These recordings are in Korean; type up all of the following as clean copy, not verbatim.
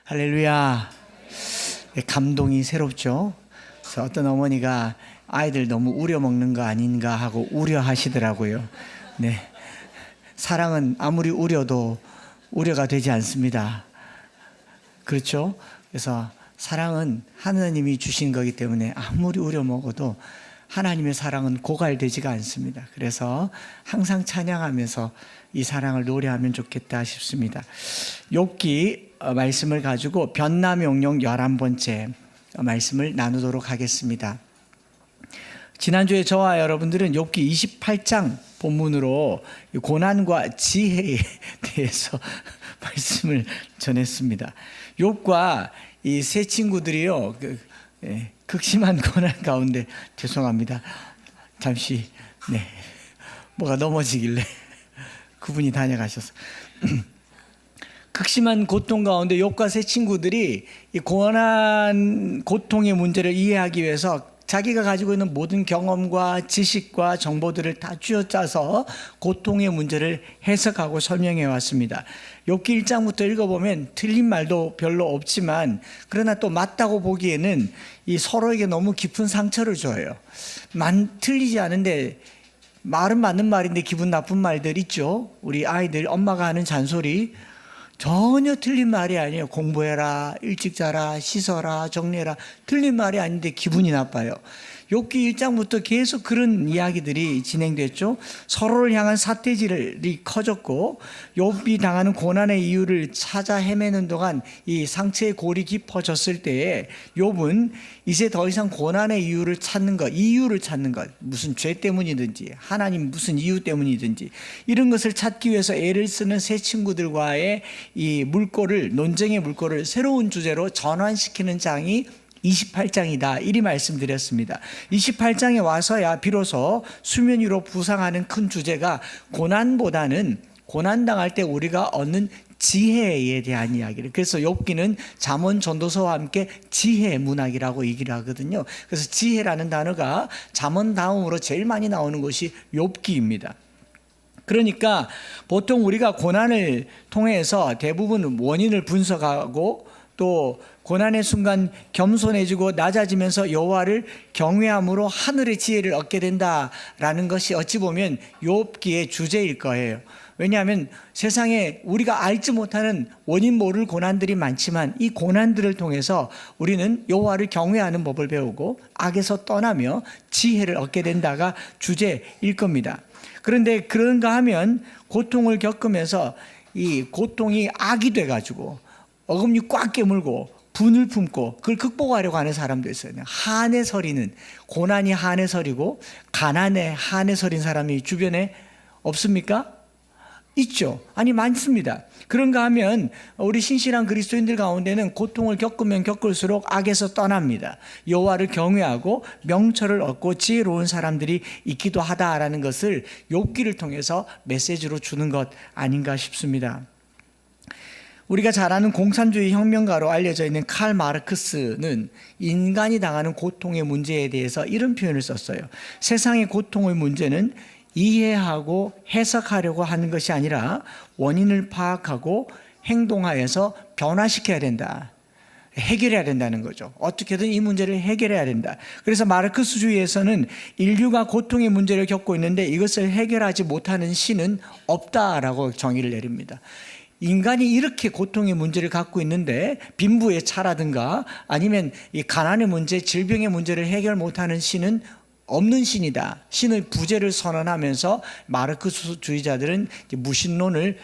할렐루야. 감동이 새롭죠. 그래서 어떤 어머니가 아이들 너무 우려먹는 거 아닌가 하고 우려하시더라고요. 네. 사랑은 아무리 우려도 우려가 되지 않습니다. 그렇죠? 그래서 사랑은 하나님이 주신 거기 때문에 아무리 우려먹어도 하나님의 사랑은 고갈되지가 않습니다. 그래서 항상 찬양하면서 이 사랑을 노래하면 좋겠다 싶습니다. 욥기 말씀을 가지고 변남용용 11번째 말씀을 나누도록 하겠습니다. 지난주에 저와 여러분들은 욥기 28장 본문으로 고난과 지혜에 대해서 말씀을 전했습니다. 욥과 이 세 친구들이요, 극심한 고난 가운데, 죄송합니다. 잠시, 뭐가 넘어지길래 그분이 다녀가셔서. 극심한 고통 가운데 욥과 세 친구들이 이 고난, 고통의 문제를 이해하기 위해서 자기가 가지고 있는 모든 경험과 지식과 정보들을 다 쥐어짜서 고통의 문제를 해석하고 설명해 왔습니다. 욥기 1장부터 읽어보면 틀린 말도 별로 없지만, 그러나 또 맞다고 보기에는 이 서로에게 너무 깊은 상처를 줘요. 틀리지 않은데 말은 맞는 말인데 기분 나쁜 말들 있죠. 우리 아이들 엄마가 하는 잔소리 전혀 틀린 말이 아니에요. 공부해라, 일찍 자라, 씻어라, 정리해라. 틀린 말이 아닌데 기분이 나빠요. 욥기 1장부터 계속 그런 이야기들이 진행됐죠. 서로를 향한 삿대질이 커졌고, 욥이 당하는 고난의 이유를 찾아 헤매는 동안 이 상처의 골이 깊어졌을 때에 욥은 이제 더 이상 고난의 이유를 찾는 것, 무슨 죄 때문이든지 하나님 무슨 이유 때문이든지 이런 것을 찾기 위해서 애를 쓰는 세 친구들과의 이 논쟁의 물꼬를 새로운 주제로 전환시키는 장이 28장이다. 이리 말씀드렸습니다. 28장에 와서야 비로소 수면 위로 부상하는 큰 주제가 고난보다는 고난당할 때 우리가 얻는 지혜에 대한 이야기를, 그래서 욥기는 잠언 전도서와 함께 지혜 문학이라고 얘기를 하거든요. 그래서 지혜라는 단어가 잠언 다음으로 제일 많이 나오는 것이 욥기입니다. 그러니까 보통 우리가 고난을 통해서 대부분 원인을 분석하고 또 고난의 순간 겸손해지고 낮아지면서 여호와를 경외함으로 하늘의 지혜를 얻게 된다라는 것이 어찌 보면 욥기의 주제일 거예요. 왜냐하면 세상에 우리가 알지 못하는 원인 모를 고난들이 많지만 이 고난들을 통해서 우리는 여호와를 경외하는 법을 배우고 악에서 떠나며 지혜를 얻게 된다가 주제일 겁니다. 그런데 그런가 하면 고통을 겪으면서 이 고통이 악이 돼가지고 어금니 꽉 깨물고 분을 품고 그걸 극복하려고 하는 사람도 있어요. 한에 서리는, 고난이 한에 서리고 가난에 한에 서린 사람이 주변에 없습니까? 있죠. 아니, 많습니다. 그런가 하면 우리 신실한 그리스도인들 가운데는 고통을 겪으면 겪을수록 악에서 떠납니다. 여호와를 경외하고 명철을 얻고 지혜로운 사람들이 있기도 하다라는 것을 욥기를 통해서 메시지로 주는 것 아닌가 싶습니다. 우리가 잘 아는 공산주의 혁명가로 알려져 있는 칼 마르크스는 인간이 당하는 고통의 문제에 대해서 이런 표현을 썼어요. 세상의 고통의 문제는 이해하고 해석하려고 하는 것이 아니라 원인을 파악하고 행동하여서 변화시켜야 된다. 해결해야 된다는 거죠. 어떻게든 이 문제를 해결해야 된다. 그래서 마르크스주의에서는 인류가 고통의 문제를 겪고 있는데 이것을 해결하지 못하는 신은 없다라고 정의를 내립니다. 인간이 이렇게 고통의 문제를 갖고 있는데 빈부의 차라든가 아니면 이 가난의 문제, 질병의 문제를 해결 못하는 신은 없는 신이다. 신의 부재를 선언하면서 마르크스주의자들은 무신론을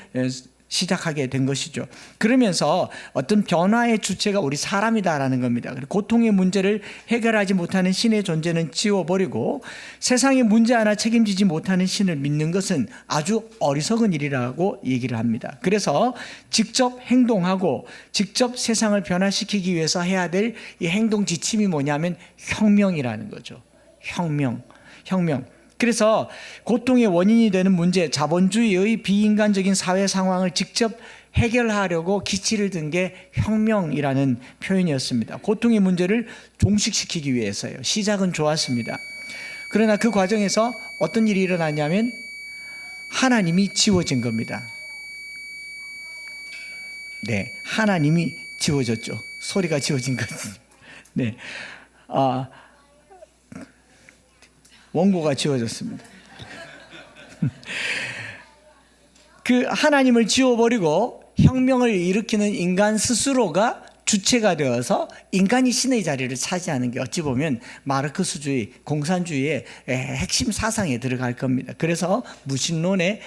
시작하게 된 것이죠. 그러면서 어떤 변화의 주체가 우리 사람이다라는 겁니다. 고통의 문제를 해결하지 못하는 신의 존재는 지워버리고 세상의 문제 하나 책임지지 못하는 신을 믿는 것은 아주 어리석은 일이라고 얘기를 합니다. 그래서 직접 행동하고 직접 세상을 변화시키기 위해서 해야 될 이 행동 지침이 뭐냐면 혁명이라는 거죠. 혁명. 그래서 고통의 원인이 되는 문제, 자본주의의 비인간적인 사회 상황을 직접 해결하려고 기치를 든 게 혁명이라는 표현이었습니다. 고통의 문제를 종식시키기 위해서요. 시작은 좋았습니다. 그러나 그 과정에서 어떤 일이 일어났냐면 하나님이 지워진 겁니다. 하나님이 지워졌죠. 소리가 지워진 거지. 네. 원고가 지워졌습니다. 그 하나님을 지워버리고 혁명을 일으키는 인간 스스로가 주체가 되어서 인간이 신의 자리를 차지하는 게 어찌 보면 마르크스주의, 공산주의의 핵심 사상에 들어갈 겁니다. 그래서 무신론의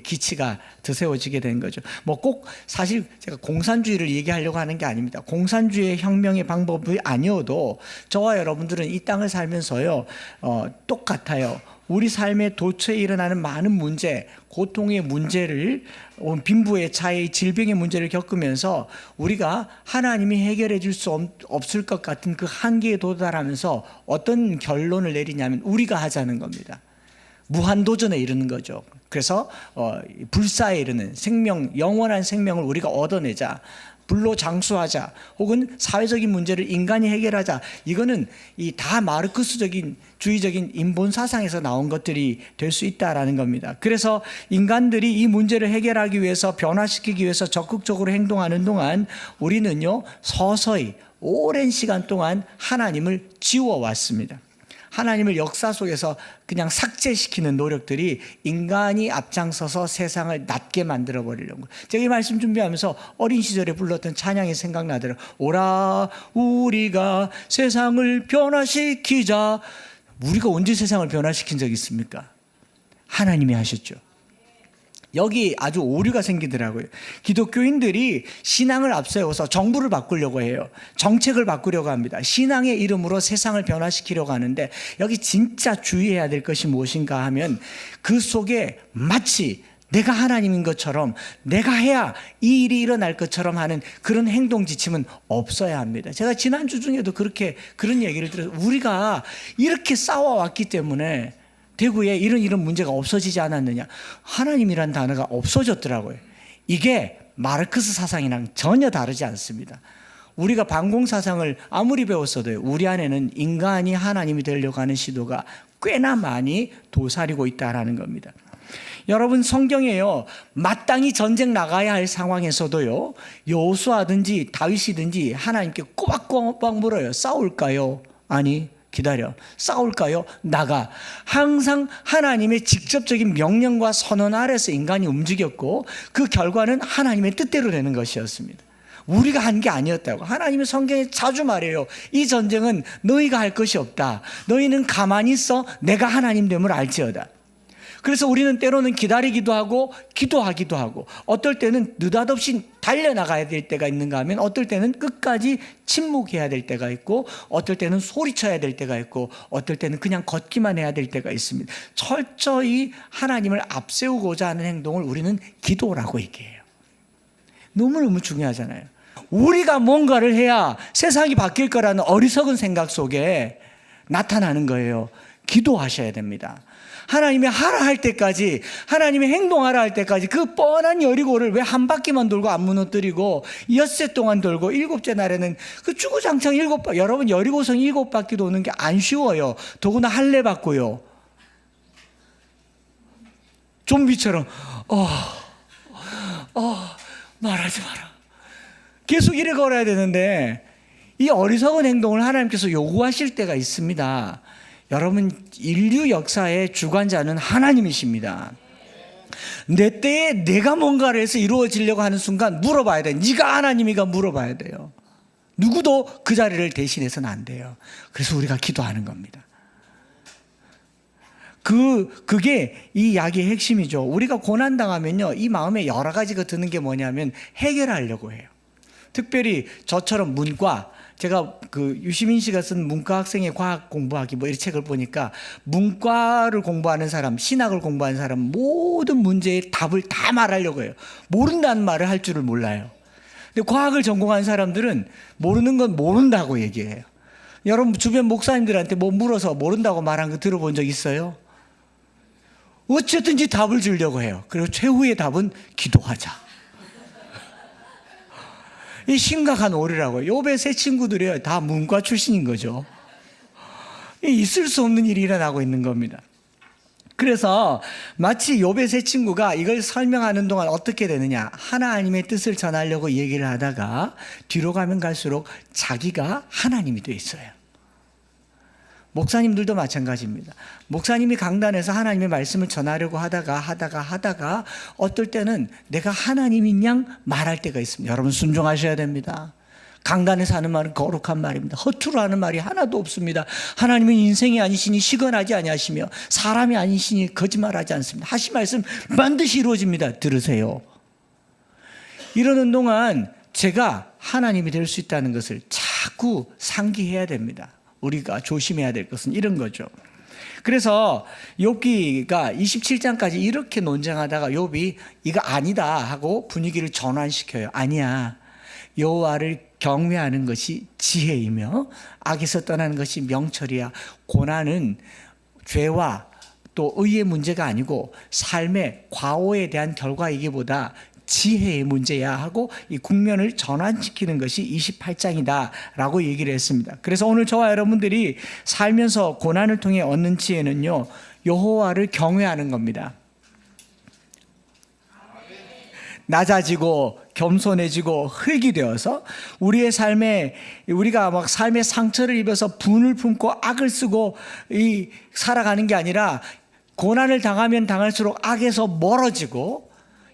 기치가 드세워지게 된 거죠. 뭐 꼭 사실 제가 공산주의를 얘기하려고 하는 게 아닙니다. 공산주의의 혁명의 방법이 아니어도 저와 여러분들은 이 땅을 살면서요, 똑같아요. 우리 삶의 도처에 일어나는 많은 문제, 고통의 문제를, 빈부의 차이, 질병의 문제를 겪으면서 우리가 하나님이 해결해 줄 수 없을 것 같은 그 한계에 도달하면서 어떤 결론을 내리냐면 우리가 하자는 겁니다. 무한도전에 이르는 거죠. 그래서 불사에 이르는 생명, 영원한 생명을 우리가 얻어내자, 불로장수하자, 혹은 사회적인 문제를 인간이 해결하자. 이거는 이 다 마르크스적인 주의적인 인본 사상에서 나온 것들이 될 수 있다라는 겁니다. 그래서 인간들이 이 문제를 해결하기 위해서, 변화시키기 위해서 적극적으로 행동하는 동안 우리는요, 서서히 오랜 시간 동안 하나님을 지워왔습니다. 하나님을 역사 속에서 그냥 삭제시키는 노력들이 인간이 앞장서서 세상을 낮게 만들어 버리려고. 제가 이 말씀 준비하면서 어린 시절에 불렀던 찬양이 생각나더라고요. 오라 우리가 세상을 변화시키자. 우리가 언제 세상을 변화시킨 적이 있습니까? 하나님이 하셨죠. 여기 아주 오류가 생기더라고요. 기독교인들이 신앙을 앞세워서 정부를 바꾸려고 해요. 정책을 바꾸려고 합니다. 신앙의 이름으로 세상을 변화시키려고 하는데, 여기 진짜 주의해야 될 것이 무엇인가 하면 그 속에 마치 내가 하나님인 것처럼, 내가 해야 이 일이 일어날 것처럼 하는 그런 행동 지침은 없어야 합니다. 제가 지난주 중에도 그런 얘기를 들어서, 우리가 이렇게 싸워왔기 때문에 대구에 이런 문제가 없어지지 않았느냐. 하나님이란 단어가 없어졌더라고요. 이게 마르크스 사상이랑 전혀 다르지 않습니다. 우리가 반공사상을 아무리 배웠어도 우리 안에는 인간이 하나님이 되려고 하는 시도가 꽤나 많이 도사리고 있다는 겁니다. 여러분, 성경에요, 마땅히 전쟁 나가야 할 상황에서도요, 여호수아든지 다윗이든지 하나님께 꼬박꼬박 물어요. 싸울까요? 아니, 기다려. 싸울까요? 나가. 항상 하나님의 직접적인 명령과 선언 아래서 인간이 움직였고, 그 결과는 하나님의 뜻대로 되는 것이었습니다. 우리가 한 게 아니었다고. 하나님의 성경에 자주 말해요. 이 전쟁은 너희가 할 것이 없다. 너희는 가만히 있어. 내가 하나님 됨을 알지어다. 그래서 우리는 때로는 기다리기도 하고 기도하기도 하고, 어떨 때는 느닷없이 달려나가야 될 때가 있는가 하면 어떨 때는 끝까지 침묵해야 될 때가 있고, 어떨 때는 소리쳐야 될 때가 있고, 어떨 때는 그냥 걷기만 해야 될 때가 있습니다. 철저히 하나님을 앞세우고자 하는 행동을 우리는 기도라고 얘기해요. 너무너무 중요하잖아요. 우리가 뭔가를 해야 세상이 바뀔 거라는 어리석은 생각 속에 나타나는 거예요. 기도하셔야 됩니다. 하나님이 하라 할 때까지, 하나님이 행동하라 할 때까지 그 뻔한 여리고를 왜 한 바퀴만 돌고 안 무너뜨리고 엿새 동안 돌고 일곱째 날에는 그 주구장창 여러분, 여리고성 7바퀴 도는 게 안 쉬워요. 더구나 할례 받고요. 좀비처럼 말하지 마라. 계속 이래 걸어야 되는데, 이 어리석은 행동을 하나님께서 요구하실 때가 있습니다. 여러분, 인류 역사의 주관자는 하나님이십니다. 내 때에 내가 뭔가를 해서 이루어지려고 하는 순간 물어봐야 돼. 네가 하나님이가 물어봐야 돼요. 누구도 그 자리를 대신해서는 안 돼요. 그래서 우리가 기도하는 겁니다. 그게 이 약의 핵심이죠. 우리가 고난당하면요, 이 마음에 여러 가지가 드는 게 뭐냐면 해결하려고 해요. 특별히 저처럼 문과, 제가 그 유시민 씨가 쓴 문과 학생의 과학 공부하기 이 책을 보니까, 문과를 공부하는 사람, 신학을 공부하는 사람 모든 문제의 답을 다 말하려고 해요. 모른다는 말을 할 줄을 몰라요. 근데 과학을 전공한 사람들은 모르는 건 모른다고 얘기해요. 여러분 주변 목사님들한테 뭐 물어서 모른다고 말한 거 들어본 적 있어요? 어쨌든지 답을 주려고 해요. 그리고 최후의 답은 기도하자. 이 심각한 오류라고요. 요배 세 친구들이 다 문과 출신인 거죠. 있을 수 없는 일이 일어나고 있는 겁니다. 그래서 마치 욥의 세 친구가 이걸 설명하는 동안 어떻게 되느냐, 하나님의 뜻을 전하려고 얘기를 하다가 뒤로 가면 갈수록 자기가 하나님이 돼 있어요. 목사님들도 마찬가지입니다. 목사님이 강단에서 하나님의 말씀을 전하려고 하다가 어떨 때는 내가 하나님인 양 말할 때가 있습니다. 여러분 순종하셔야 됩니다. 강단에서 하는 말은 거룩한 말입니다. 허투루 하는 말이 하나도 없습니다. 하나님은 인생이 아니시니 시건하지 아니하시며 사람이 아니시니 거짓말하지 않습니다. 하신 말씀 반드시 이루어집니다. 들으세요. 이러는 동안 제가 하나님이 될 수 있다는 것을 자꾸 상기해야 됩니다. 우리가 조심해야 될 것은 이런 거죠. 그래서 욥기가 27장까지 이렇게 논쟁하다가 욥이 이거 아니다 하고 분위기를 전환시켜요. 아니야. 여호와를 경외하는 것이 지혜이며 악에서 떠나는 것이 명철이야. 고난은 죄와 또 의의 문제가 아니고 삶의 과오에 대한 결과이기보다 지혜의 문제야 하고 이 국면을 전환시키는 것이 28장이다 라고 얘기를 했습니다. 그래서 오늘 저와 여러분들이 살면서 고난을 통해 얻는 지혜는요, 여호와를 경외하는 겁니다. 낮아지고 겸손해지고 흙이 되어서 우리의 삶에, 우리가 막 삶의 상처를 입어서 분을 품고 악을 쓰고 살아가는 게 아니라 고난을 당하면 당할수록 악에서 멀어지고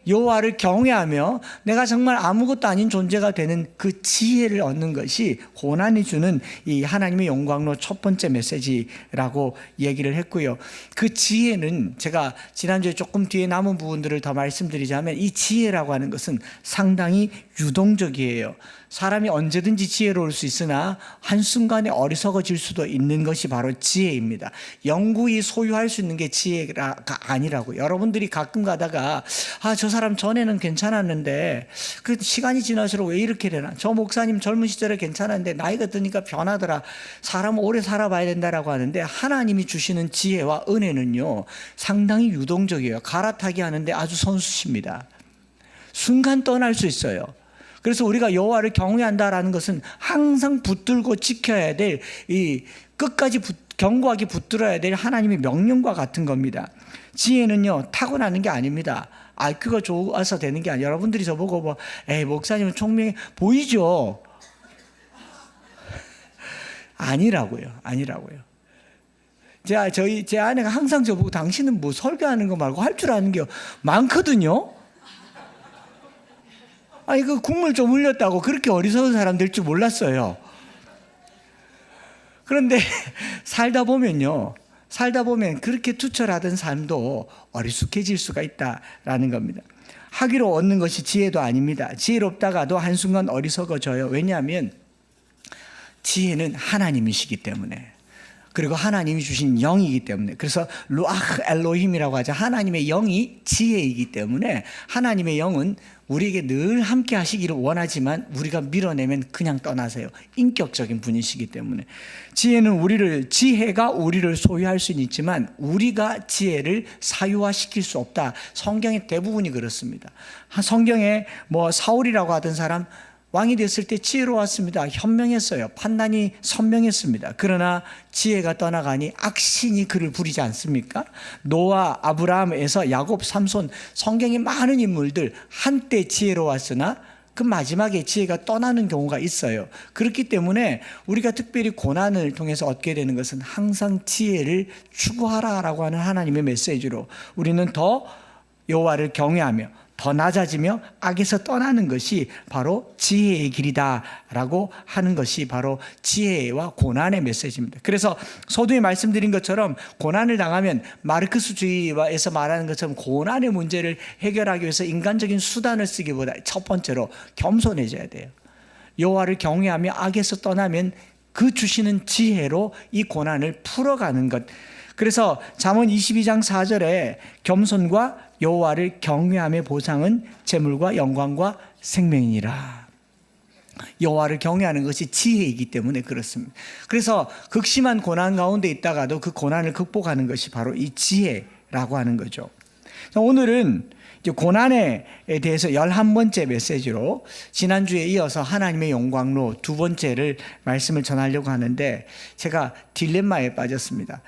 여호와를 경외하며 내가 정말 아무것도 아닌 존재가 되는 그 지혜를 얻는 것이 고난이 주는 이 하나님의 영광로 첫 번째 메시지라고 얘기를 했고요. 그 지혜는 제가 지난주에 조금 뒤에 남은 부분들을 더 말씀드리자면 이 지혜라고 하는 것은 상당히 유동적이에요. 사람이 언제든지 지혜로울 수 있으나 한순간에 어리석어질 수도 있는 것이 바로 지혜입니다. 영구히 소유할 수 있는 게 지혜가 아니라고. 여러분들이 가끔 가다가 저 사람 전에는 괜찮았는데 그 시간이 지날수록 왜 이렇게 되나, 저 목사님 젊은 시절에 괜찮았는데 나이가 드니까 변하더라, 사람은 오래 살아봐야 된다라고 하는데, 하나님이 주시는 지혜와 은혜는요 상당히 유동적이에요. 갈아타기 하는데 아주 선수십니다. 순간 떠날 수 있어요. 그래서 우리가 여호와를 경외한다라는 것은 항상 붙들고 지켜야 될, 끝까지 견고하게 붙들어야 될 하나님의 명령과 같은 겁니다. 지혜는요 타고나는 게 아닙니다. IQ가 좋아서 되는 게 아니에요. 여러분들이 저보고 에이 목사님은 총명해 보이죠? 아니라고요. 제 아내가 항상 저보고 당신은 뭐 설교하는 거 말고 할 줄 아는 게 많거든요. 그 국물 좀 흘렸다고 그렇게 어리석은 사람 될 줄 몰랐어요. 그런데 살다 보면 그렇게 투철하던 삶도 어리숙해질 수가 있다라는 겁니다. 하기로 얻는 것이 지혜도 아닙니다. 지혜롭다가도 한순간 어리석어져요. 왜냐하면 지혜는 하나님이시기 때문에, 그리고 하나님이 주신 영이기 때문에, 그래서 루아흐 엘로힘이라고 하죠. 하나님의 영이 지혜이기 때문에 하나님의 영은 우리에게 늘 함께 하시기를 원하지만 우리가 밀어내면 그냥 떠나세요. 인격적인 분이시기 때문에. 지혜가 우리를 소유할 수는 있지만 우리가 지혜를 사유화시킬 수 없다. 성경의 대부분이 그렇습니다. 성경에 사울이라고 하던 사람, 왕이 됐을 때 지혜로웠습니다. 현명했어요. 판단이 선명했습니다. 그러나 지혜가 떠나가니 악신이 그를 부리지 않습니까? 노아, 아브라함에서 야곱, 삼손, 성경의 많은 인물들 한때 지혜로웠으나 그 마지막에 지혜가 떠나는 경우가 있어요. 그렇기 때문에 우리가 특별히 고난을 통해서 얻게 되는 것은 항상 지혜를 추구하라라고 하는 하나님의 메시지로 우리는 더 여호와를 경외하며 더 낮아지며 악에서 떠나는 것이 바로 지혜의 길이다라고 하는 것이 바로 지혜와 고난의 메시지입니다. 그래서 서두에 말씀드린 것처럼 고난을 당하면 마르크스주의에서 말하는 것처럼 고난의 문제를 해결하기 위해서 인간적인 수단을 쓰기보다 첫 번째로 겸손해져야 돼요. 여호와를 경외하며 악에서 떠나면 그 주시는 지혜로 이 고난을 풀어가는 것. 그래서 잠언 22장 4절에 겸손과 여호와를 경외함의 보상은 재물과 영광과 생명이니라. 여호와를 경외하는 것이 지혜이기 때문에 그렇습니다. 그래서 극심한 고난 가운데 있다가도 그 고난을 극복하는 것이 바로 이 지혜라고 하는 거죠. 오늘은 고난에 대해서 11번째 메시지로 지난주에 이어서 하나님의 영광로 두 번째를 말씀을 전하려고 하는데 제가 딜레마에 빠졌습니다.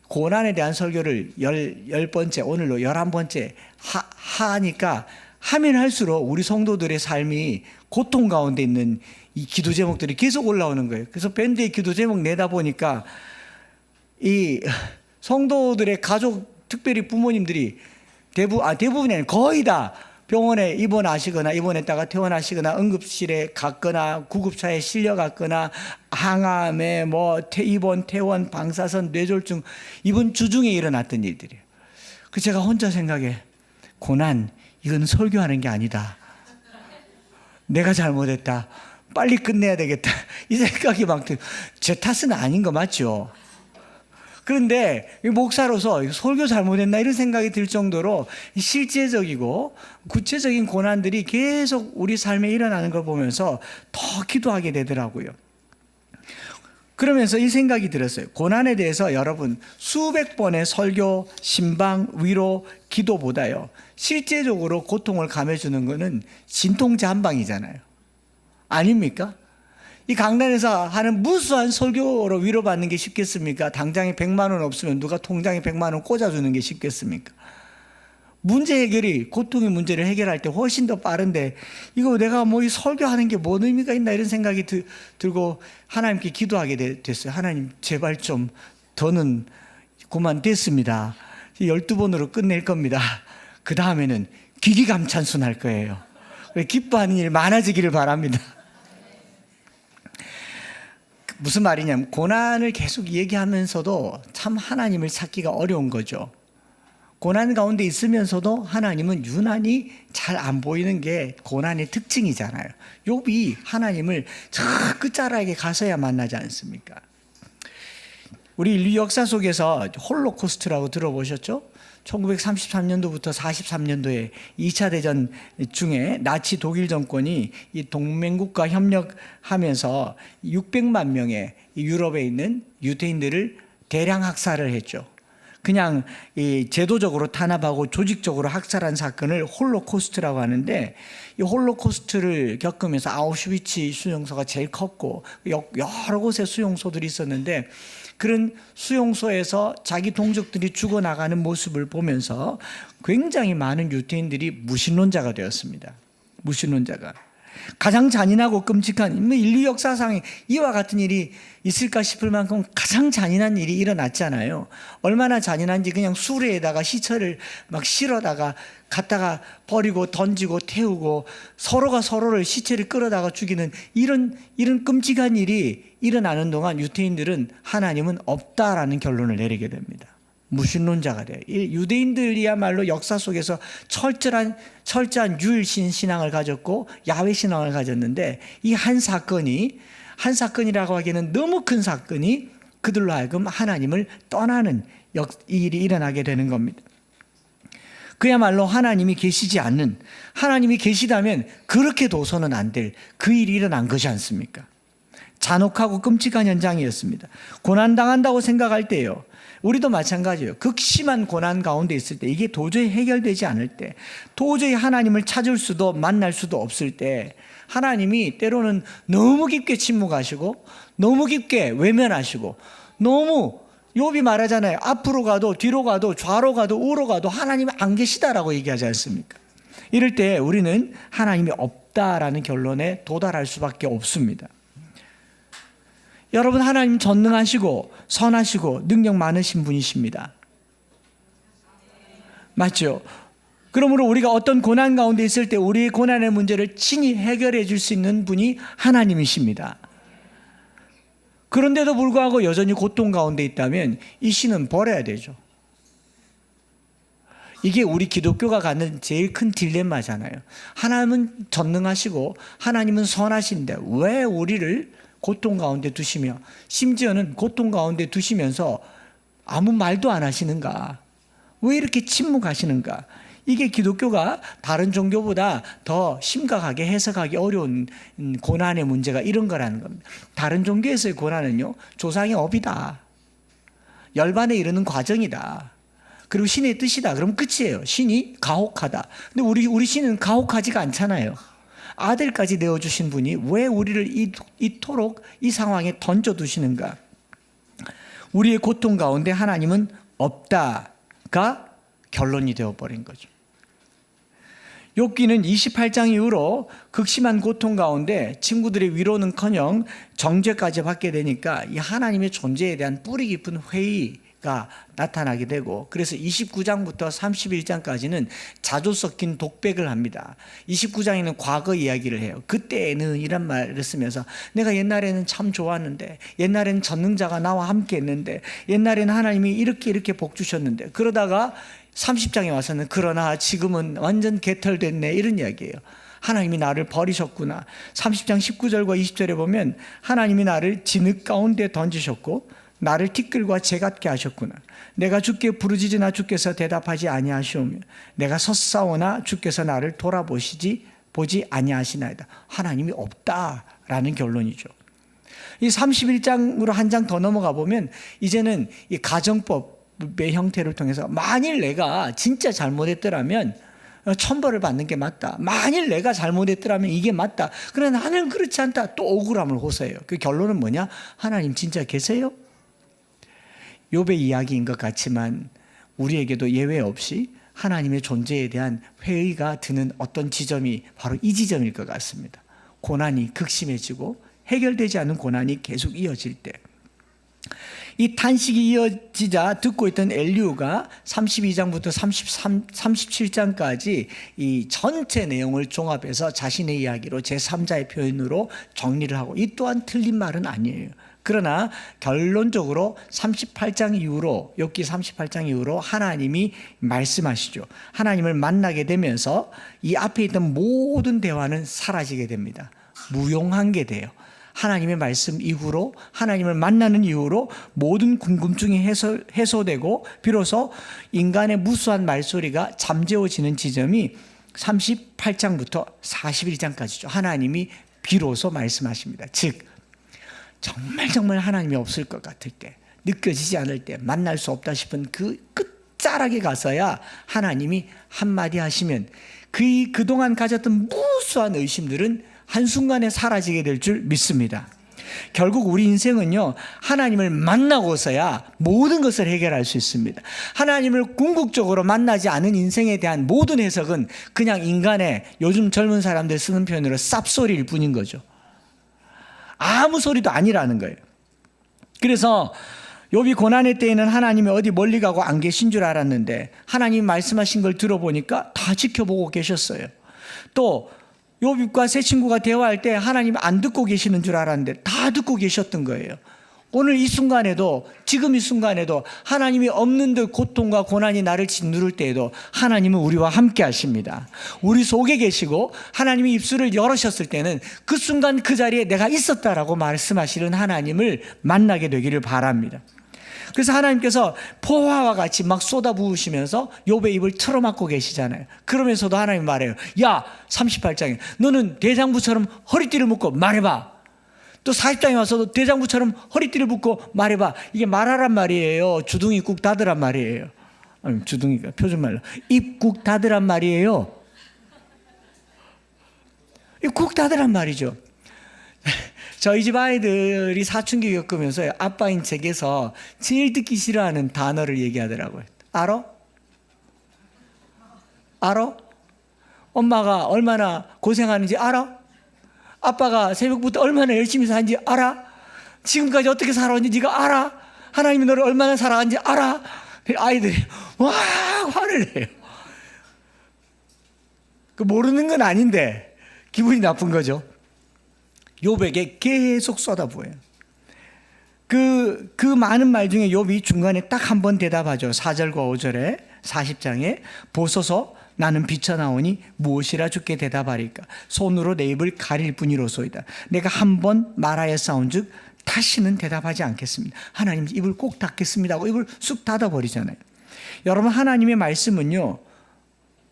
고난에 대한 설교를 10번째, 오늘로 11번째 하니까 하면 할수록 우리 성도들의 삶이 고통 가운데 있는 이 기도 제목들이 계속 올라오는 거예요. 그래서 밴드의 기도 제목 내다 보니까 이 성도들의 가족, 특별히 부모님들이 대부분이 아니라 거의 다 병원에 입원하시거나 입원했다가 퇴원하시거나 응급실에 갔거나 구급차에 실려갔거나 항암에 입원, 퇴원, 방사선, 뇌졸중 이번 주 중에 일어났던 일들이에요. 그 제가 혼자 생각해 고난 이건 설교하는 게 아니다. 내가 잘못했다. 빨리 끝내야 되겠다. 이 생각이 막 제 탓은 아닌 거 맞죠? 그런데 목사로서 설교 잘못했나 이런 생각이 들 정도로 실제적이고 구체적인 고난들이 계속 우리 삶에 일어나는 걸 보면서 더 기도하게 되더라고요. 그러면서 이 생각이 들었어요. 고난에 대해서 여러분 수백 번의 설교, 신방, 위로, 기도보다요 실제적으로 고통을 감해주는 것은 진통제 한 방이잖아요. 아닙니까? 이 강단에서 하는 무수한 설교로 위로받는 게 쉽겠습니까? 당장에 100만 원 없으면 누가 통장에 100만 원 꽂아주는 게 쉽겠습니까? 문제 해결이, 고통의 문제를 해결할 때 훨씬 더 빠른데 이거 내가 이 설교하는 게 뭔 의미가 있나 이런 생각이 들고 하나님께 기도하게 됐어요. 하나님 제발 좀 더는 그만 됐습니다. 12번으로 끝낼 겁니다. 그 다음에는 기기감찬순할 거예요. 기뻐하는 일 많아지기를 바랍니다. 무슨 말이냐면 고난을 계속 얘기하면서도 참 하나님을 찾기가 어려운 거죠. 고난 가운데 있으면서도 하나님은 유난히 잘 안 보이는 게 고난의 특징이잖아요. 욥이 하나님을 저 끝자락에 가서야 만나지 않습니까? 우리 인류 역사 속에서 홀로코스트라고 들어보셨죠? 1933년도부터 43년도에 2차 대전 중에 나치 독일 정권이 이 동맹국과 협력하면서 600만 명의 유럽에 있는 유대인들을 대량 학살을 했죠. 그냥 이 제도적으로 탄압하고 조직적으로 학살한 사건을 홀로코스트라고 하는데 이 홀로코스트를 겪으면서 아우슈비츠 수용소가 제일 컸고 여러 곳에 수용소들이 있었는데 그런 수용소에서 자기 동족들이 죽어나가는 모습을 보면서 굉장히 많은 유대인들이 무신론자가 되었습니다. 무신론자가. 가장 잔인하고 끔찍한 인류 역사상에 이와 같은 일이 있을까 싶을 만큼 가장 잔인한 일이 일어났잖아요. 얼마나 잔인한지 그냥 수레에다가 시체를 막 실어다가 갖다가 버리고 던지고 태우고 서로가 서로를 시체를 끌어다가 죽이는 이런 끔찍한 일이 일어나는 동안 유대인들은 하나님은 없다라는 결론을 내리게 됩니다. 무신론자가 돼요. 유대인들이야말로 역사 속에서 철저한 유일신 신앙을 가졌고 야훼 신앙을 가졌는데 이 한 사건이라고 하기에는 너무 큰 사건이 그들로 하여금 하나님을 떠나는 일이 일어나게 되는 겁니다. 그야말로 하나님이 계시지 않는, 하나님이 계시다면 그렇게 둬서는 안 될 그 일이 일어난 것이 않습니까? 잔혹하고 끔찍한 현장이었습니다. 고난당한다고 생각할 때요, 우리도 마찬가지예요. 극심한 고난 가운데 있을 때, 이게 도저히 해결되지 않을 때, 도저히 하나님을 찾을 수도 만날 수도 없을 때 하나님이 때로는 너무 깊게 침묵하시고 너무 깊게 외면하시고 너무, 욥이 말하잖아요. 앞으로 가도 뒤로 가도 좌로 가도 우로 가도 하나님이 안 계시다라고 얘기하지 않습니까? 이럴 때 우리는 하나님이 없다라는 결론에 도달할 수밖에 없습니다. 여러분, 하나님 전능하시고 선하시고 능력 많으신 분이십니다. 맞죠? 그러므로 우리가 어떤 고난 가운데 있을 때 우리의 고난의 문제를 친히 해결해 줄 수 있는 분이 하나님이십니다. 그런데도 불구하고 여전히 고통 가운데 있다면 이 신은 버려야 되죠. 이게 우리 기독교가 갖는 제일 큰 딜레마잖아요. 하나님은 전능하시고 하나님은 선하신데 왜 우리를 고통 가운데 두시며 심지어는 고통 가운데 두시면서 아무 말도 안 하시는가? 왜 이렇게 침묵하시는가? 이게 기독교가 다른 종교보다 더 심각하게 해석하기 어려운 고난의 문제가 이런 거라는 겁니다. 다른 종교에서의 고난은요, 조상의 업이다, 열반에 이르는 과정이다, 그리고 신의 뜻이다, 그럼 끝이에요. 신이 가혹하다. 근데 우리 신은 가혹하지가 않잖아요. 아들까지 내어주신 분이 왜 우리를 이토록 이 상황에 던져두시는가? 우리의 고통 가운데 하나님은 없다가 결론이 되어버린 거죠. 욥기는 28장 이후로 극심한 고통 가운데 친구들의 위로는커녕 정죄까지 받게 되니까 이 하나님의 존재에 대한 뿌리 깊은 회의가 나타나게 되고, 그래서 29장부터 31장까지는 자주 섞인 독백을 합니다. 29장에는 과거 이야기를 해요. 그때는 이란 말을 쓰면서 내가 옛날에는 참 좋았는데, 옛날에는 전능자가 나와 함께 했는데, 옛날에는 하나님이 이렇게 복 주셨는데, 그러다가 30장에 와서는 그러나 지금은 완전 개털됐네, 이런 이야기예요. 하나님이 나를 버리셨구나. 30장 19절과 20절에 보면 하나님이 나를 진흙 가운데 던지셨고 나를 티끌과 재 같게 하셨구나. 내가 주께 부르짖으나 주께서 대답하지 아니하시오며 내가 섰사오나 주께서 나를 보지 아니하시나이다. 하나님이 없다라는 결론이죠. 이 31장으로 한 장 더 넘어가 보면 이제는 이 가정법의 형태를 통해서 만일 내가 진짜 잘못했더라면 천벌을 받는 게 맞다. 만일 내가 잘못했더라면 이게 맞다. 그러나 나는 그렇지 않다. 또 억울함을 호소해요. 그 결론은 뭐냐? 하나님 진짜 계세요? 욥의 이야기인 것 같지만 우리에게도 예외 없이 하나님의 존재에 대한 회의가 드는 어떤 지점이 바로 이 지점일 것 같습니다. 고난이 극심해지고 해결되지 않은 고난이 계속 이어질 때, 이 탄식이 이어지자 듣고 있던 엘리후가 32장부터 37장까지 이 전체 내용을 종합해서 자신의 이야기로 제3자의 표현으로 정리를 하고, 이 또한 틀린 말은 아니에요. 그러나 결론적으로 38장 이후로, 욥기 38장 이후로 하나님이 말씀하시죠. 하나님을 만나게 되면서 이 앞에 있던 모든 대화는 사라지게 됩니다. 무용한 게 돼요. 하나님의 말씀 이후로, 하나님을 만나는 이후로 모든 궁금증이 해소되고 비로소 인간의 무수한 말소리가 잠재워지는 지점이 38장부터 41장까지죠. 하나님이 비로소 말씀하십니다. 즉 정말 하나님이 없을 것 같을 때, 느껴지지 않을 때, 만날 수 없다 싶은 그 끝자락에 가서야 하나님이 한마디 하시면 그동안 가졌던 무수한 의심들은 한순간에 사라지게 될 줄 믿습니다. 결국 우리 인생은요, 하나님을 만나고서야 모든 것을 해결할 수 있습니다. 하나님을 궁극적으로 만나지 않은 인생에 대한 모든 해석은 그냥 인간의, 요즘 젊은 사람들 쓰는 표현으로 쌉소리일 뿐인 거죠. 아무 소리도 아니라는 거예요. 그래서 욥이 고난의 때에는 하나님이 어디 멀리 가고 안 계신 줄 알았는데 하나님이 말씀하신 걸 들어보니까 다 지켜보고 계셨어요. 또 욥과 세 친구가 대화할 때 하나님 안 듣고 계시는 줄 알았는데 다 듣고 계셨던 거예요. 오늘 이 순간에도, 지금 이 순간에도 하나님이 없는 듯 고통과 고난이 나를 짓누를 때에도 하나님은 우리와 함께 하십니다. 우리 속에 계시고 하나님이 입술을 열으셨을 때는 그 순간 그 자리에 내가 있었다라고 말씀하시는 하나님을 만나게 되기를 바랍니다. 그래서 하나님께서 포화와 같이 막 쏟아부으시면서 욥의 입을 틀어막고 계시잖아요. 그러면서도 하나님 말해요. 야, 38장에 너는 대장부처럼 허리띠를 묶고 말해봐. 또 40장에 와서도 대장부처럼 허리띠를 묶고 말해봐. 이게 말하란 말이에요? 주둥이 꾹 닫으란 말이에요? 아니, 주둥이가 표준말로 입 꾹 닫으란 말이에요? 입 꾹 닫으란 말이죠. 저희 집 아이들이 사춘기 겪으면서 아빠인 책에서 제일 듣기 싫어하는 단어를 얘기하더라고요. 알아? 엄마가 얼마나 고생하는지 알아? 아빠가 새벽부터 얼마나 열심히 사는지 알아? 지금까지 어떻게 살아왔는지 네가 알아? 하나님이 너를 얼마나 사랑하는지 알아? 아이들이 와 화를 내요. 그 모르는 건 아닌데 기분이 나쁜 거죠. 욥에게 계속 쏟아부어요. 그 많은 말 중에 욥이 중간에 딱 한 번 대답하죠. 4절과 5절에 40장에 보소서 나는 비쳐나오니 무엇이라 주께 대답하리까? 손으로 내 입을 가릴 뿐이로소이다. 내가 한 번 말하였사온즉 다시는 대답하지 않겠습니다. 하나님 입을 꼭 닫겠습니다 하고 입을 쑥 닫아버리잖아요. 여러분, 하나님의 말씀은요,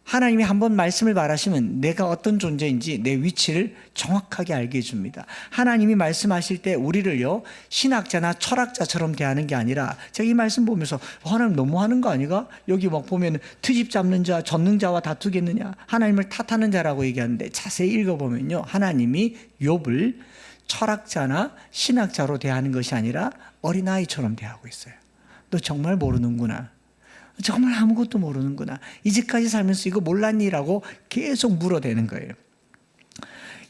하나님이 한번 말씀을 말하시면 내가 어떤 존재인지 내 위치를 정확하게 알게 해줍니다. 하나님이 말씀하실 때 우리를요, 신학자나 철학자처럼 대하는 게 아니라, 제가 이 말씀 보면서 하나님 너무하는 거 아니가? 여기 막 보면 트집 잡는 자, 전능자와 다투겠느냐, 하나님을 탓하는 자라고 얘기하는데 자세히 읽어보면요, 하나님이 욥을 철학자나 신학자로 대하는 것이 아니라 어린아이처럼 대하고 있어요. 너 정말 모르는구나. 정말 아무것도 모르는구나. 이제까지 살면서 이거 몰랐니라고 계속 물어대는 거예요.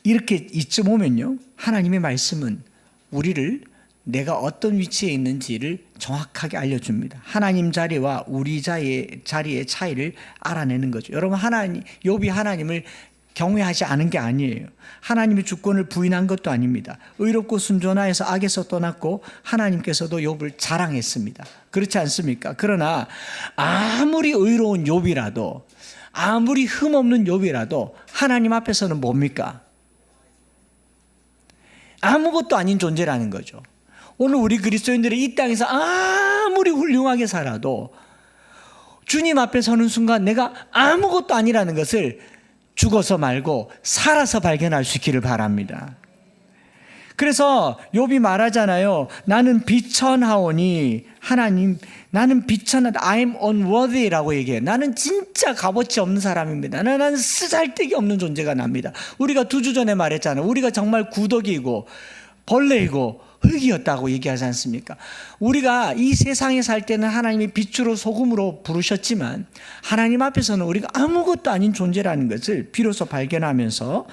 이렇게 이쯤 오면요, 하나님의 말씀은 우리를 내가 어떤 위치에 있는지를 정확하게 알려줍니다. 하나님 자리와 우리 자리의 차이를 알아내는 거죠. 여러분, 욥이 하나님을 경외하지 않은 게 아니에요. 하나님의 주권을 부인한 것도 아닙니다. 의롭고 순전하여서 악에서 떠났고 하나님께서도 욥을 자랑했습니다. 그렇지 않습니까? 그러나 아무리 의로운 욥이라도, 아무리 흠없는 욥이라도 하나님 앞에서는 뭡니까? 아무것도 아닌 존재라는 거죠. 오늘 우리 그리스도인들이 이 땅에서 아무리 훌륭하게 살아도 주님 앞에 서는 순간 내가 아무것도 아니라는 것을 죽어서 말고 살아서 발견할 수 있기를 바랍니다. 그래서 욥이 말하잖아요. 나는 비천하오니, 하나님, 나는 비천하다. I'm unworthy라고 얘기해요. 나는 진짜 값어치 없는 사람입니다. 나는 쓰잘데기 없는 존재가 납니다. 우리가 2주 전에 말했잖아요. 우리가 정말 구더기이고 벌레이고 흙이었다고 얘기하지 않습니까? 우리가 이 세상에 살 때는 하나님이 빛으로 소금으로 부르셨지만 하나님 앞에서는 우리가 아무것도 아닌 존재라는 것을 비로소 발견하면서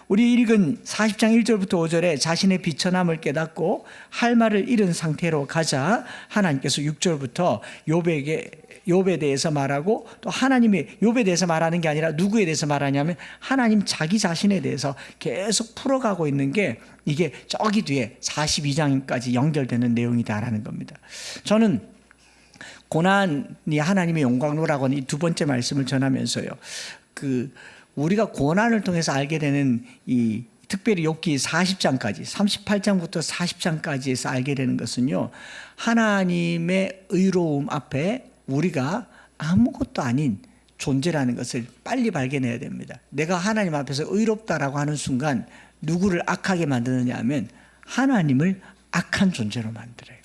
우리 읽은 40장 1절부터 5절에 자신의 비천함을 깨닫고 할 말을 잃은 상태로 가자 하나님께서 6절부터 욥에 대해서 말하고, 또 하나님이 욥에 대해서 말하는 게 아니라 누구에 대해서 말하냐면 하나님 자기 자신에 대해서 계속 풀어가고 있는 게 이게 저기 뒤에 42장까지 연결되는 내용이다라는 겁니다. 저는 고난이 하나님의 영광로라고 하는 이 두 번째 말씀을 전하면서요, 우리가 고난을 통해서 알게 되는 이 특별히 욥기 40장까지 38장부터 40장까지에서 알게 되는 것은요, 하나님의 의로움 앞에 우리가 아무것도 아닌 존재라는 것을 빨리 발견해야 됩니다. 내가 하나님 앞에서 의롭다라고 하는 순간 누구를 악하게 만드느냐 하면 하나님을 악한 존재로 만들어요.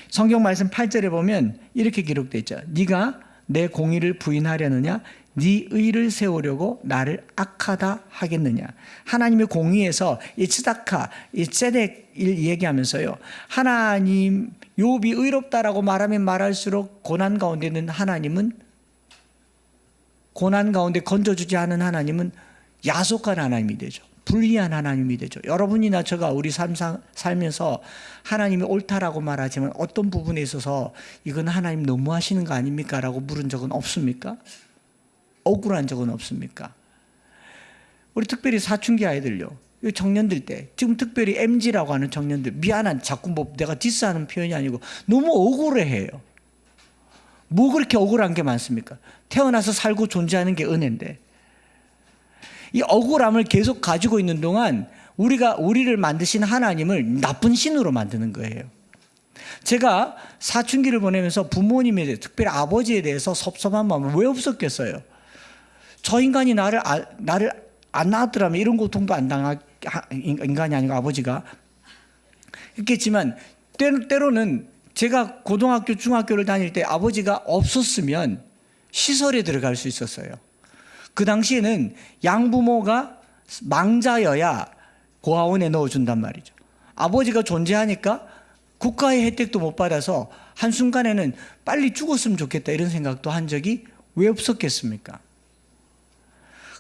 성경 말씀 8절에 보면 이렇게 기록되어 있죠. 네가 내 공의를 부인하려느냐, 네 의를 세우려고 나를 악하다 하겠느냐. 하나님의 공의에서 이 츠다카, 이 ጼ덱을 얘기하면서요, 하나님, 욥이 의롭다라고 말하면 말할수록 고난 가운데 있는 하나님은, 고난 가운데 건져주지 않은 하나님은 야속한 하나님이 되죠. 불의한 하나님이 되죠. 여러분이나 저가 우리 살면서 하나님이 옳다라고 말하지만 어떤 부분에 있어서 이건 하나님 너무하시는 거 아닙니까? 라고 물은 적은 없습니까? 억울한 적은 없습니까? 우리 특별히 사춘기 아이들요, 청년들 때, 지금 특별히 MZ라고 하는 청년들, 미안한, 자꾸 뭐 내가 디스하는 표현이 아니고 너무 억울해해요. 뭐 그렇게 억울한 게 많습니까? 태어나서 살고 존재하는 게 은혜인데, 이 억울함을 계속 가지고 있는 동안 우리를 만드신 하나님을 나쁜 신으로 만드는 거예요. 제가 사춘기를 보내면서 부모님에 대해, 특별히 아버지에 대해서 섭섭한 마음은 왜 없었겠어요? 저 인간이 나를 안 낳았더라면 이런 고통도 안 당할 인간이 아니고 아버지가 했겠지만, 때로는 제가 고등학교, 중학교를 다닐 때 아버지가 없었으면 시설에 들어갈 수 있었어요. 그 당시에는 양부모가 망자여야 고아원에 넣어준단 말이죠. 아버지가 존재하니까 국가의 혜택도 못 받아서 한순간에는 빨리 죽었으면 좋겠다 이런 생각도 한 적이 왜 없었겠습니까?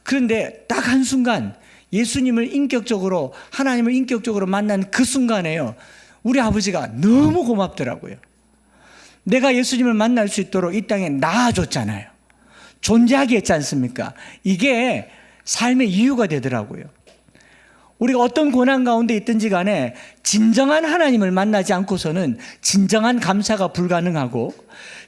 그런데 딱 한순간 예수님을 인격적으로, 하나님을 인격적으로 만난 그 순간에요, 우리 아버지가 너무 고맙더라고요. 내가 예수님을 만날 수 있도록 이 땅에 낳아줬잖아요. 존재하게 했지 않습니까? 이게 삶의 이유가 되더라고요. 우리가 어떤 고난 가운데 있든지 간에 진정한 하나님을 만나지 않고서는 진정한 감사가 불가능하고,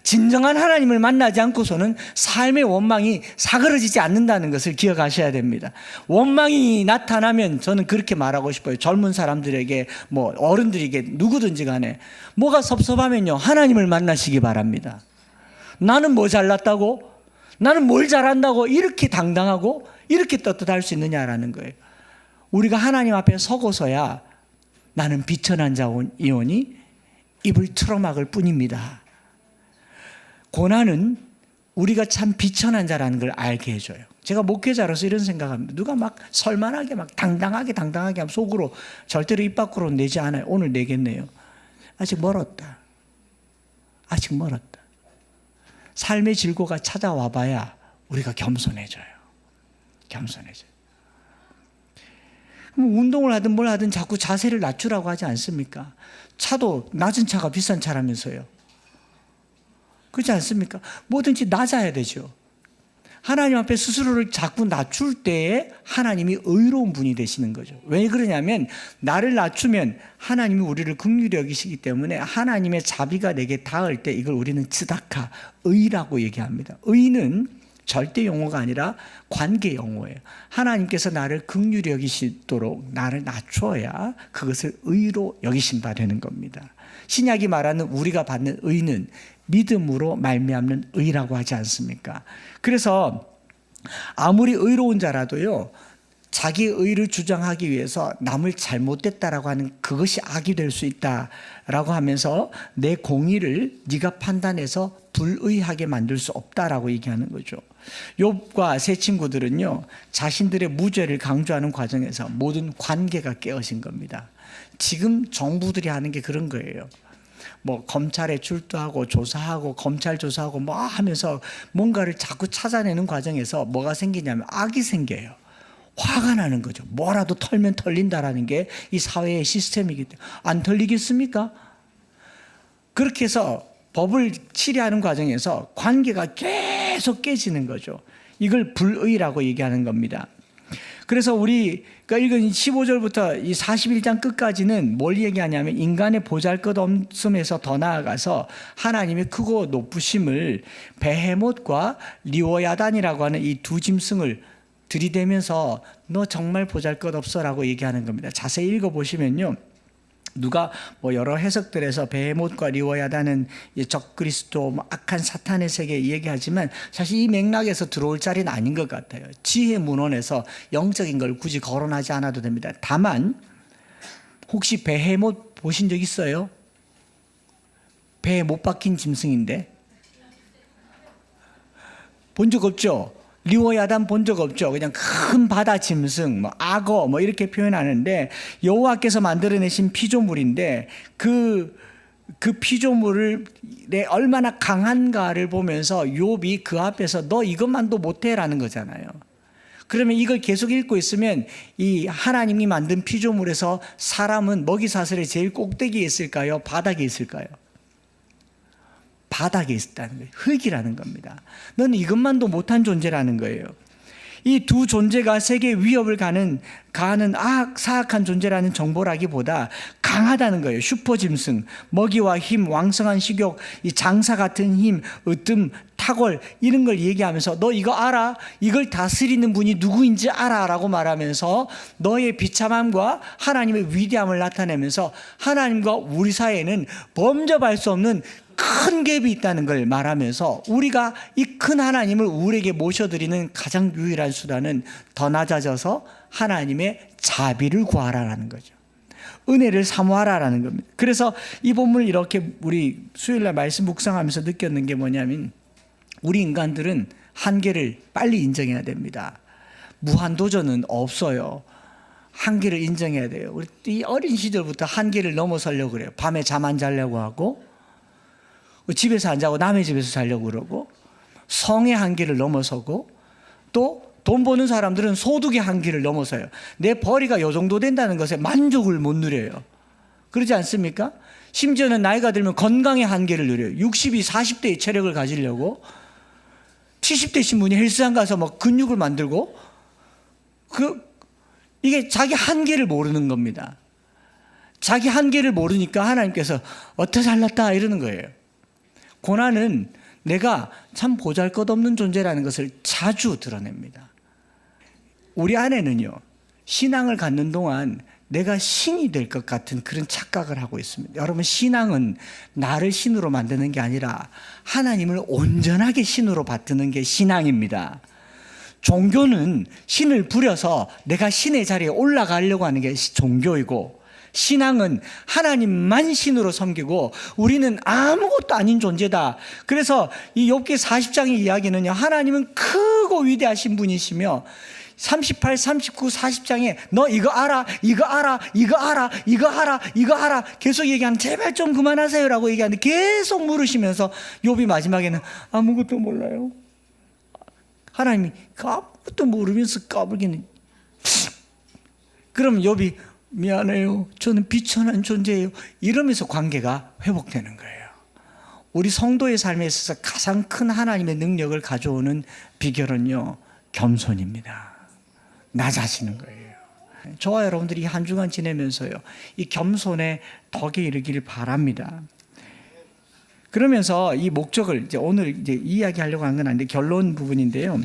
진정한 하나님을 만나지 않고서는 삶의 원망이 사그러지지 않는다는 것을 기억하셔야 됩니다. 원망이 나타나면 저는 그렇게 말하고 싶어요. 젊은 사람들에게, 뭐 어른들에게, 누구든지 간에 뭐가 섭섭하면요, 하나님을 만나시기 바랍니다. 나는 뭐 잘났다고? 나는 뭘 잘한다고 이렇게 당당하고 이렇게 떳떳할 수 있느냐라는 거예요. 우리가 하나님 앞에 서고서야 나는 비천한 자이오니 입을 틀어막을 뿐입니다. 고난은 우리가 참 비천한 자라는 걸 알게 해줘요. 제가 목회자로서 이런 생각합니다. 누가 막 설만하게 막 당당하게 하면 속으로 절대로 입 밖으로 내지 않아요. 오늘 내겠네요. 아직 멀었다. 삶의 질고가 찾아와 봐야 우리가 겸손해져요. 겸손해져요. 운동을 하든 뭘 하든 자꾸 자세를 낮추라고 하지 않습니까? 차도 낮은 차가 비싼 차라면서요. 그렇지 않습니까? 뭐든지 낮아야 되죠. 하나님 앞에 스스로를 자꾸 낮출 때에 하나님이 의로운 분이 되시는 거죠. 왜 그러냐면 나를 낮추면 하나님이 우리를 긍휼히 여기시기 때문에 하나님의 자비가 내게 닿을 때 이걸 우리는 츠다카, 의라고 얘기합니다. 의는 절대 용어가 아니라 관계 용어예요. 하나님께서 나를 긍휼히 여기시도록 나를 낮춰야 그것을 의로 여기신 바 되는 겁니다. 신약이 말하는 우리가 받는 의는 믿음으로 말미암는 의라고 하지 않습니까? 그래서 아무리 의로운 자라도요, 자기의 의를 주장하기 위해서 남을 잘못됐다라고 하는 그것이 악이 될 수 있다라고 하면서 내 공의를 네가 판단해서 불의하게 만들 수 없다라고 얘기하는 거죠. 욥과 세 친구들은요, 자신들의 무죄를 강조하는 과정에서 모든 관계가 깨어진 겁니다. 지금 정부들이 하는 게 그런 거예요. 뭐 검찰에 출두하고 조사하고 검찰 조사하고 뭐 하면서 뭔가를 자꾸 찾아내는 과정에서 뭐가 생기냐면 악이 생겨요. 화가 나는 거죠. 뭐라도 털면 털린다라는 게 이 사회의 시스템이기 때문에. 안 털리겠습니까? 그렇게 해서 법을 치리하는 과정에서 관계가 계속 깨지는 거죠. 이걸 불의라고 얘기하는 겁니다. 그래서 우리가 읽은 15절부터 이 41장 끝까지는 뭘 얘기하냐면 인간의 보잘것없음에서 더 나아가서 하나님의 크고 높으심을 베헤못과 리오야단이라고 하는 이 두 짐승을 들이대면서 너 정말 보잘것없어라고 얘기하는 겁니다. 자세히 읽어보시면요, 누가 뭐 여러 해석들에서 베헤못과 리오야단은 적그리스도, 뭐 악한 사탄의 세계 얘기하지만 사실 이 맥락에서 들어올 자리는 아닌 것 같아요. 지혜 문헌에서 영적인 걸 굳이 거론하지 않아도 됩니다. 다만 혹시 베헤못 보신 적 있어요? 배에 못 박힌 짐승인데 본 적 없죠? 리오야단 본 적 없죠. 그냥 큰 바다 짐승, 뭐 악어, 뭐 이렇게 표현하는데 여호와께서 만들어내신 피조물인데 그 피조물을 얼마나 강한가를 보면서 욥이 그 앞에서 너 이것만도 못해라는 거잖아요. 그러면 이걸 계속 읽고 있으면 이 하나님이 만든 피조물에서 사람은 먹이사슬의 제일 꼭대기에 있을까요? 바닥에 있을까요? 바닥에 있다는 거예요. 흙이라는 겁니다. 너는 이것만도 못한 존재라는 거예요. 이 두 존재가 세계의 위협을 가하는 사악한 존재라는 정보라기보다 강하다는 거예요. 슈퍼짐승, 먹이와 힘, 왕성한 식욕, 이 장사 같은 힘, 으뜸, 탁월 이런 걸 얘기하면서 너 이거 알아? 이걸 다스리는 분이 누구인지 알아? 라고 말하면서 너의 비참함과 하나님의 위대함을 나타내면서 하나님과 우리 사이에는 범접할 수 없는 큰 갭이 있다는 걸 말하면서 우리가 이 큰 하나님을 우리에게 모셔드리는 가장 유일한 수단은 더 낮아져서 하나님의 자비를 구하라라는 거죠. 은혜를 사모하라라는 겁니다. 그래서 이 본문을 이렇게 우리 수요일날 말씀 묵상하면서 느꼈는 게 뭐냐면 우리 인간들은 한계를 빨리 인정해야 됩니다. 무한도전은 없어요. 한계를 인정해야 돼요. 우리 이 어린 시절부터 한계를 넘어서려고 그래요. 밤에 잠 안 자려고 하고 집에서 안 자고 남의 집에서 자려고 그러고 성의 한계를 넘어서고 또 돈 버는 사람들은 소득의 한계를 넘어서요. 내 벌이가 요 정도 된다는 것에 만족을 못 누려요. 그러지 않습니까? 심지어는 나이가 들면 건강의 한계를 누려요. 60이 40대의 체력을 가지려고 70대 신분이 헬스장 가서 막 근육을 만들고 이게 자기 한계를 모르는 겁니다. 자기 한계를 모르니까 하나님께서 어떻게 잘났다 이러는 거예요. 고난은 내가 참 보잘것없는 존재라는 것을 자주 드러냅니다. 우리 안에는요, 신앙을 갖는 동안 내가 신이 될 것 같은 그런 착각을 하고 있습니다. 여러분, 신앙은 나를 신으로 만드는 게 아니라 하나님을 온전하게 신으로 받드는 게 신앙입니다. 종교는 신을 부려서 내가 신의 자리에 올라가려고 하는 게 종교이고, 신앙은 하나님만 신으로 섬기고 우리는 아무것도 아닌 존재다. 그래서 이 욥기 40장의 이야기는요, 하나님은 크고 위대하신 분이시며 38, 39, 40장에 너 이거 알아, 이거 알아, 이거 알아, 이거 알아, 이거 알아 계속 얘기하는, 제발 좀 그만하세요라고 얘기하는데 계속 물으시면서 욥이 마지막에는 아무것도 몰라요. 하나님이 아무것도 모르면서 까불기는. 그럼 욥이 미안해요, 저는 비천한 존재예요, 이러면서 관계가 회복되는 거예요. 우리 성도의 삶에 있어서 가장 큰 하나님의 능력을 가져오는 비결은요, 겸손입니다. 낮아지는 거예요. 저와 여러분들이 한 주간 지내면서요, 이 겸손의 덕에 이르기를 바랍니다. 그러면서 이 목적을 이제 오늘 이제 이야기하려고 한 건 아닌데 결론 부분인데요.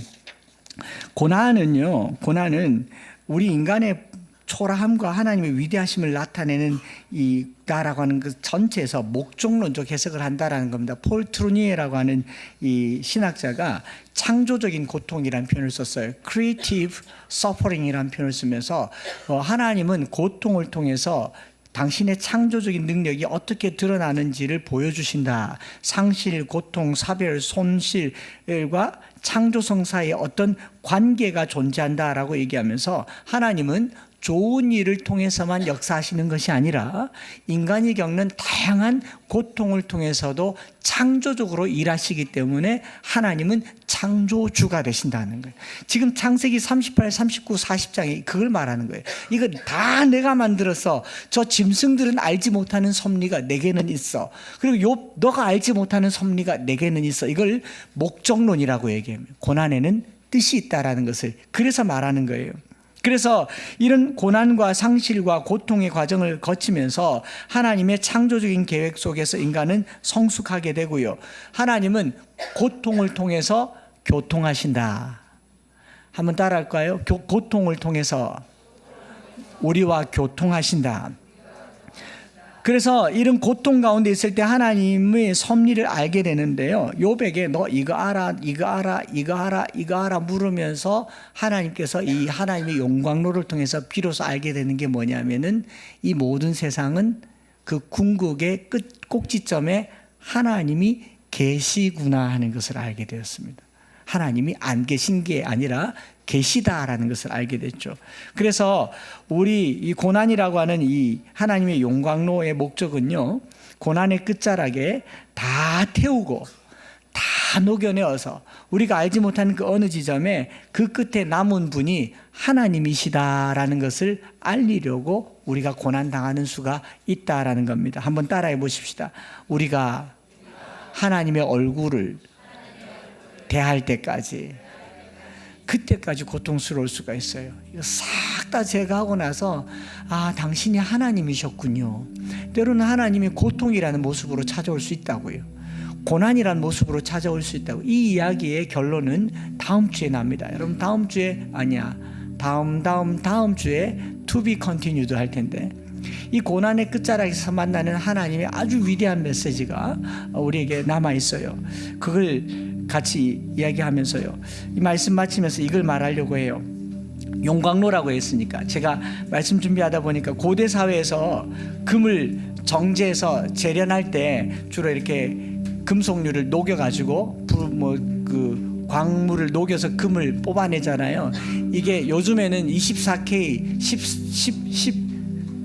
고난은 우리 인간의 초라함과 하나님의 위대하심을 나타내는 이다라고 하는 그 전체에서 목적론적 해석을 한다라는 겁니다. 폴 트루니에라고 하는 이 신학자가 창조적인 고통이라는 표현을 썼어요. Creative Suffering이라는 표현을 쓰면서 하나님은 고통을 통해서 당신의 창조적인 능력이 어떻게 드러나는지를 보여주신다. 상실, 고통, 사별, 손실과 창조성 사이에 어떤 관계가 존재한다라고 얘기하면서 하나님은 좋은 일을 통해서만 역사하시는 것이 아니라 인간이 겪는 다양한 고통을 통해서도 창조적으로 일하시기 때문에 하나님은 창조주가 되신다는 거예요. 지금 창세기 38, 39, 40장이 그걸 말하는 거예요. 이거 다 내가 만들어서 저 짐승들은 알지 못하는 섭리가 내게는 있어. 그리고 욥 너가 알지 못하는 섭리가 내게는 있어. 이걸 목적론이라고 얘기합니다. 고난에는 뜻이 있다라는 것을 그래서 말하는 거예요. 그래서 이런 고난과 상실과 고통의 과정을 거치면서 하나님의 창조적인 계획 속에서 인간은 성숙하게 되고요. 하나님은 고통을 통해서 교통하신다. 한번 따라할까요? 고통을 통해서 우리와 교통하신다. 그래서 이런 고통 가운데 있을 때 하나님의 섭리를 알게 되는데요. 욥에게 너 이거 알아, 이거 알아, 이거 알아, 이거 알아 물으면서 하나님께서 이 하나님의 용광로를 통해서 비로소 알게 되는 게 뭐냐면은 이 모든 세상은 그 궁극의 끝 꼭지점에 하나님이 계시구나 하는 것을 알게 되었습니다. 하나님이 안 계신 게 아니라 계시다라는 것을 알게 됐죠. 그래서 우리 이 고난이라고 하는 이 하나님의 용광로의 목적은요, 고난의 끝자락에 다 태우고 다 녹여내어서 우리가 알지 못하는 그 어느 지점에 그 끝에 남은 분이 하나님이시다라는 것을 알리려고 우리가 고난당하는 수가 있다라는 겁니다. 한번 따라해 보십시다. 우리가 하나님의 얼굴을 대할 때까지, 그때까지 고통스러울 수가 있어요. 이거 싹 다 제거하고 나서 당신이 하나님이셨군요. 때로는 하나님이 고통이라는 모습으로 찾아올 수 있다고요. 고난이라는 모습으로 찾아올 수 있다고. 이 이야기의 결론은 다음 주에 납니다. 여러분 다음 주에 다음 주에 to be continued 할 텐데, 이 고난의 끝자락에서 만나는 하나님의 아주 위대한 메시지가 우리에게 남아 있어요. 그걸 같이 이야기하면서요, 이 말씀 마치면서 이걸 말하려고 해요. 용광로라고 했으니까 제가 말씀 준비하다 보니까 고대 사회에서 금을 정제해서 재련할 때 주로 이렇게 금속류를 녹여가지고 그 광물을 녹여서 금을 뽑아내잖아요. 이게 요즘에는 24K,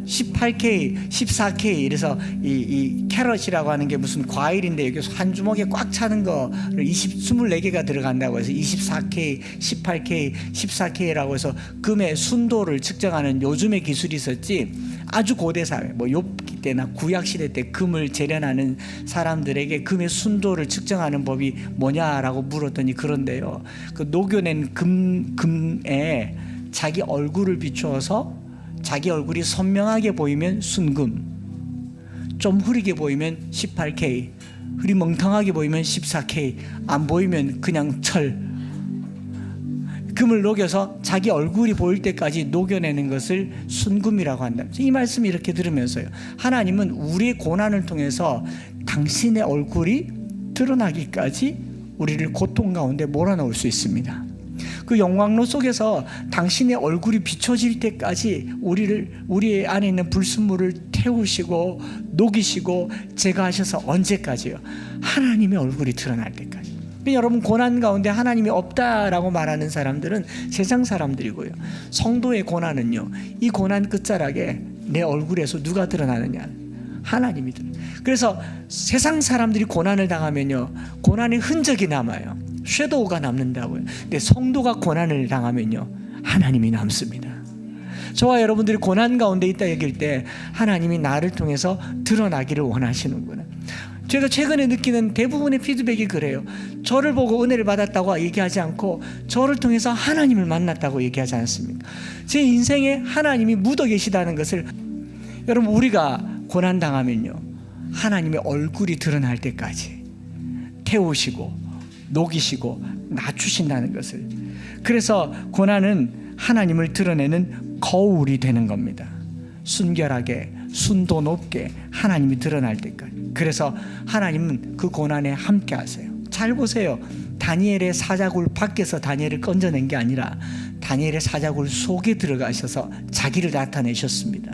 18K, 14K 이래서 이 캐럿이라고 하는 게 무슨 과일인데 여기 한 주먹에 꽉 차는 거를 24개가 들어간다고 해서 24K, 18K, 14K라고 해서 금의 순도를 측정하는 요즘의 기술이 있었지, 아주 고대 사회 욥기 때나 구약 시대 때 금을 재련하는 사람들에게 금의 순도를 측정하는 법이 뭐냐라고 물었더니 그런데요, 그 녹여낸 금에 자기 얼굴을 비추어서 자기 얼굴이 선명하게 보이면 순금, 좀 흐리게 보이면 18K, 흐리멍텅하게 보이면 14K, 안 보이면 그냥 철. 금을 녹여서 자기 얼굴이 보일 때까지 녹여내는 것을 순금이라고 한다. 이 말씀을 이렇게 들으면서요, 하나님은 우리의 고난을 통해서 당신의 얼굴이 드러나기까지 우리를 고통 가운데 몰아넣을 수 있습니다. 그 영광로 속에서 당신의 얼굴이 비춰질 때까지 우리의 안에 있는 불순물을 태우시고 녹이시고 제거하셔서 언제까지요? 하나님의 얼굴이 드러날 때까지. 여러분, 고난 가운데 하나님이 없다라고 말하는 사람들은 세상 사람들이고요. 성도의 고난은요, 이 고난 끝자락에 내 얼굴에서 누가 드러나느냐? 하나님이 드러나요. 그래서 세상 사람들이 고난을 당하면요, 고난의 흔적이 남아요. 섀도우가 남는다고요. 근데 성도가 고난을 당하면요, 하나님이 남습니다. 저와 여러분들이 고난 가운데 있다 얘기할 때 하나님이 나를 통해서 드러나기를 원하시는구나. 제가 최근에 느끼는 대부분의 피드백이 그래요. 저를 보고 은혜를 받았다고 얘기하지 않고 저를 통해서 하나님을 만났다고 얘기하지 않습니까? 제 인생에 하나님이 묻어 계시다는 것을, 여러분, 우리가 고난 당하면요, 하나님의 얼굴이 드러날 때까지 태우시고 녹이시고 낮추신다는 것을. 그래서 고난은 하나님을 드러내는 거울이 되는 겁니다. 순결하게, 순도 높게 하나님이 드러날 때까지. 그래서 하나님은 그 고난에 함께 하세요. 잘 보세요. 다니엘의 사자굴 밖에서 다니엘을 건져낸 게 아니라 다니엘의 사자굴 속에 들어가셔서 자기를 나타내셨습니다.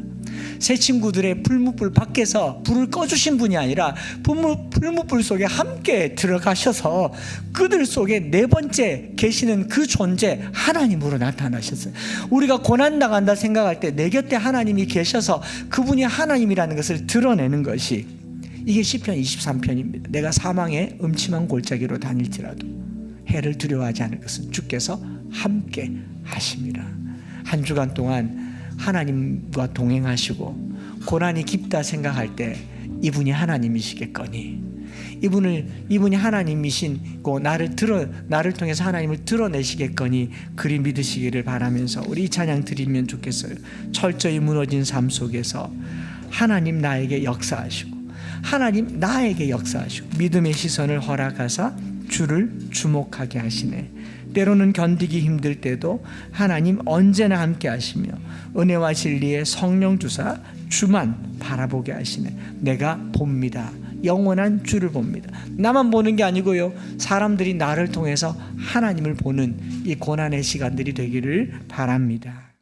새 친구들의 풀무불 밖에서 불을 꺼주신 분이 아니라 풀무불 속에 함께 들어가셔서 그들 속에 네 번째 계시는 그 존재 하나님으로 나타나셨어요. 우리가 고난당한다 생각할 때 내 곁에 하나님이 계셔서 그분이 하나님이라는 것을 드러내는 것이, 이게 시편 23편입니다. 내가 사망의 음침한 골짜기로 다닐지라도 해를 두려워하지 않을 것은 주께서 함께 하심이라. 한 주간 동안 하나님과 동행하시고 고난이 깊다 생각할 때 이분이 하나님이시겠거니, 이분이 하나님이신고 나를 통해서 하나님을 드러내시겠거니 그리 믿으시기를 바라면서 우리 이 찬양 드리면 좋겠어요. 철저히 무너진 삶 속에서 하나님 나에게 역사하시고, 하나님 나에게 역사하시고 믿음의 시선을 허락하사 주를 주목하게 하시네. 때로는 견디기 힘들 때도 하나님 언제나 함께 하시며 은혜와 진리의 성령 주사 주만 바라보게 하시네. 내가 봅니다. 영원한 주를 봅니다. 나만 보는 게 아니고요, 사람들이 나를 통해서 하나님을 보는 이 고난의 시간들이 되기를 바랍니다.